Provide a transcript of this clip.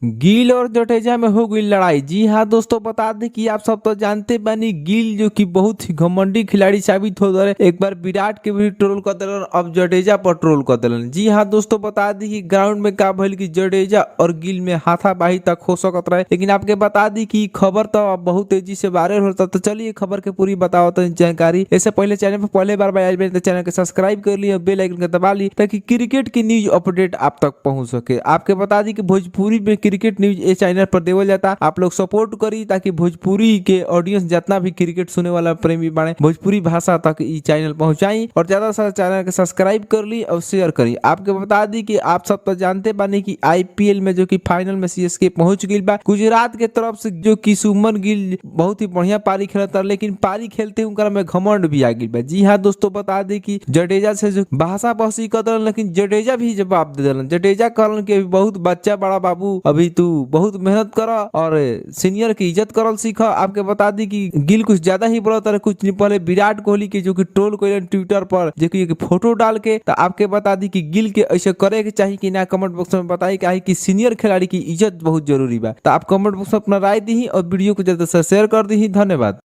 गिल और जडेजा में हो गई लड़ाई। जी हाँ दोस्तों, बता दें कि आप सब तो जानते बानी गिल जो कि बहुत ही घमंडी खिलाड़ी साबित हो रहे, एक बार विराट के भी ट्रोल कर दिलन, अब जडेजा पर ट्रोल कर दिलन। जी हाँ दोस्तों, बता दी कि ग्राउंड में का भइल कि जडेजा और गिल में हाथापाई तक हो सकत रहे, लेकिन आपके बता दी कि खबर तो अब बहुत तेजी से वायरल होता। तो चलिए खबर के पूरी बताओ तो जानकारी। इससे पहले चैनल पर पहले बार आए तो चैनल को सब्सक्राइब कर लिए, बेल आइकन को दबा ली ताकि क्रिकेट की न्यूज अपडेट आप तक पहुंच सके। आपके बता दी कि भोजपुरी में क्रिकेट न्यूज इस चैनल पर देवल जाता, आप लोग सपोर्ट करी ताकि भोजपुरी के ऑडियंस जितना भी क्रिकेट सुने वाला प्रेमी बने भोजपुरी भाषा तक ई चैनल पहुंचाई, और ज्यादा से चैनल को सब्सक्राइब कर ली और शेयर करी। आपके बता दी कि आप सब तो जानते बानी कि आईपीएल में जो कि फाइनल में सीएसके पहुंच गई बा गुजरात के तरफ से, जो कि शुभमन गिल बहुत ही बढ़िया पारी खेलता, लेकिन पारी खेलते उनका में घमंड भी आ गई बा। जी हाँ दोस्तों, बता दी कि जडेजा से जो भाषा बहसी कर दिलन, लेकिन जडेजा भी जवाब दे दिलन। जडेजा कहलन कि बहुत बच्चा बड़ा बाबू, अभी तू बहुत मेहनत कर और सीनियर की इज्जत करल सीख। आपके बता दी कि गिल कुछ ज्यादा ही बोला था कुछ नहीं पहले विराट कोहली के जो कि ट्रोल कइलन ट्विटर पर जो कि फोटो डाल के। तो आपके बता दी कि गिल के ऐसे करे के चाहिए कि ना, कमेंट बॉक्स में बताई कि सीनियर खिलाड़ी की इज्जत बहुत जरूरी बा। तो आप कमेंट बॉक्स में अपना राय दी और वीडियो को ज्यादा से शेयर कर दी। धन्यवाद।